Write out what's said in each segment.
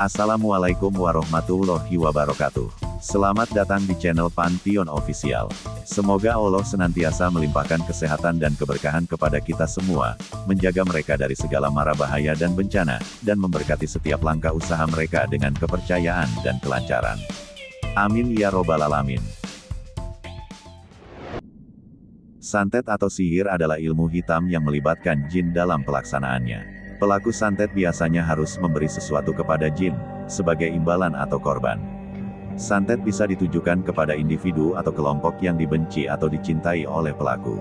Assalamualaikum warahmatullahi wabarakatuh. Selamat datang di channel Pantheon Official. Semoga Allah senantiasa melimpahkan kesehatan dan keberkahan kepada kita semua, menjaga mereka dari segala mara bahaya dan bencana, dan memberkati setiap langkah usaha mereka dengan kepercayaan dan kelancaran. Amin ya robbal alamin. Santet atau sihir adalah ilmu hitam yang melibatkan jin dalam pelaksanaannya. Pelaku santet biasanya harus memberi sesuatu kepada jin, sebagai imbalan atau korban. Santet bisa ditujukan kepada individu atau kelompok yang dibenci atau dicintai oleh pelaku.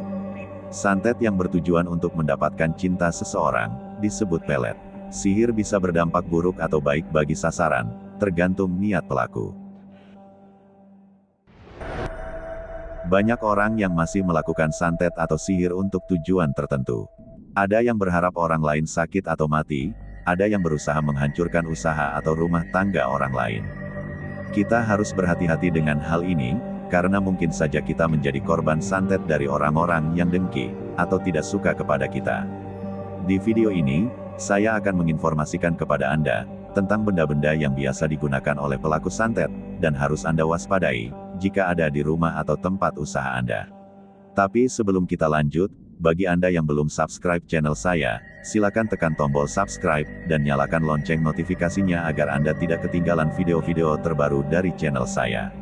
Santet yang bertujuan untuk mendapatkan cinta seseorang, disebut pelet. Sihir bisa berdampak buruk atau baik bagi sasaran, tergantung niat pelaku. Banyak orang yang masih melakukan santet atau sihir untuk tujuan tertentu. Ada yang berharap orang lain sakit atau mati, ada yang berusaha menghancurkan usaha atau rumah tangga orang lain. Kita harus berhati-hati dengan hal ini, karena mungkin saja kita menjadi korban santet dari orang-orang yang dengki, atau tidak suka kepada kita. Di video ini, saya akan menginformasikan kepada Anda, tentang benda-benda yang biasa digunakan oleh pelaku santet, dan harus Anda waspadai, jika ada di rumah atau tempat usaha Anda. Tapi sebelum kita lanjut, bagi Anda yang belum subscribe channel saya, silakan tekan tombol subscribe, dan nyalakan lonceng notifikasinya agar Anda tidak ketinggalan video-video terbaru dari channel saya.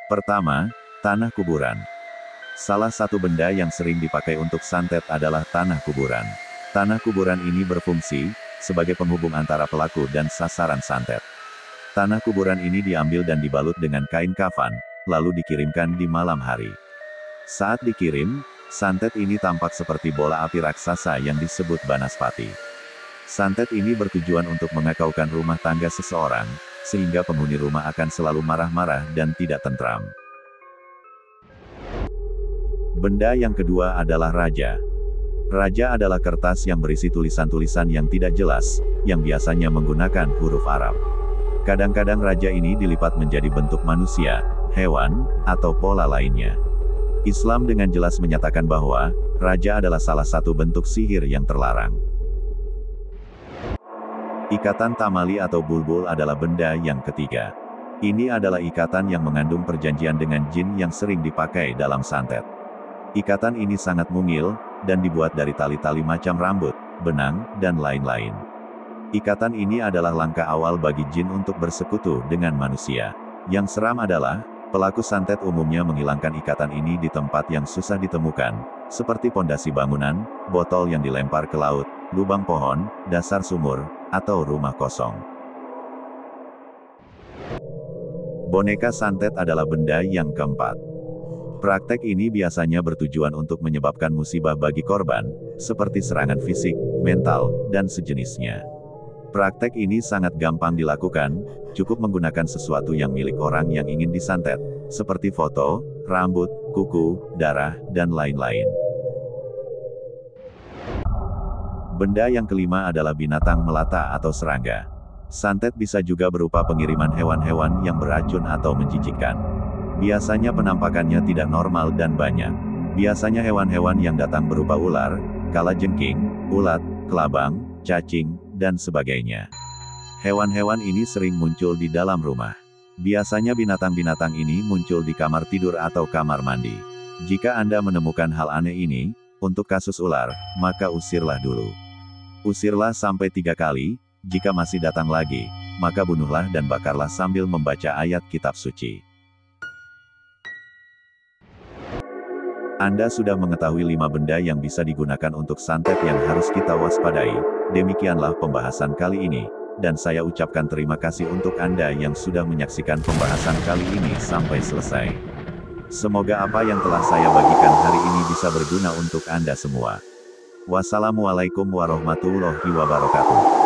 Pertama, tanah kuburan. Salah satu benda yang sering dipakai untuk santet adalah tanah kuburan. Tanah kuburan ini berfungsi sebagai penghubung antara pelaku dan sasaran santet. Tanah kuburan ini diambil dan dibalut dengan kain kafan, lalu dikirimkan di malam hari. Saat dikirim, santet ini tampak seperti bola api raksasa yang disebut banaspati. Santet ini bertujuan untuk mengakaukan rumah tangga seseorang, sehingga penghuni rumah akan selalu marah-marah dan tidak tentram. Benda yang kedua adalah raja. Raja adalah kertas yang berisi tulisan-tulisan yang tidak jelas, yang biasanya menggunakan huruf Arab. Kadang-kadang raja ini dilipat menjadi bentuk manusia, hewan, atau pola lainnya. Islam dengan jelas menyatakan bahwa, raja adalah salah satu bentuk sihir yang terlarang. Ikatan tamali atau bulbul adalah benda yang ketiga. Ini adalah ikatan yang mengandung perjanjian dengan jin yang sering dipakai dalam santet. Ikatan ini sangat mungil, dan dibuat dari tali-tali macam rambut, benang, dan lain-lain. Ikatan ini adalah langkah awal bagi jin untuk bersekutu dengan manusia. Yang seram adalah, pelaku santet umumnya menghilangkan ikatan ini di tempat yang susah ditemukan, seperti pondasi bangunan, botol yang dilempar ke laut, lubang pohon, dasar sumur, atau rumah kosong. Boneka santet adalah benda yang keempat. Praktek ini biasanya bertujuan untuk menyebabkan musibah bagi korban, seperti serangan fisik, mental, dan sejenisnya. Praktek ini sangat gampang dilakukan, cukup menggunakan sesuatu yang milik orang yang ingin disantet, seperti foto, rambut, kuku, darah, dan lain-lain. Benda yang kelima adalah binatang melata atau serangga. Santet bisa juga berupa pengiriman hewan-hewan yang beracun atau menjijikkan. Biasanya penampakannya tidak normal dan banyak. Biasanya hewan-hewan yang datang berupa ular, kalajengking, ulat, kelabang, cacing, dan sebagainya. Hewan-hewan ini sering muncul di dalam rumah. Biasanya binatang-binatang ini muncul di kamar tidur atau kamar mandi. Jika Anda menemukan hal aneh ini, untuk kasus ular, maka usirlah dulu. Usirlah sampai 3 kali, jika masih datang lagi, maka bunuhlah dan bakarlah sambil membaca ayat kitab suci. Anda sudah mengetahui 5 benda yang bisa digunakan untuk santet yang harus kita waspadai. Demikianlah pembahasan kali ini, dan saya ucapkan terima kasih untuk Anda yang sudah menyaksikan pembahasan kali ini sampai selesai. Semoga apa yang telah saya bagikan hari ini bisa berguna untuk Anda semua. Wassalamualaikum warahmatullahi wabarakatuh.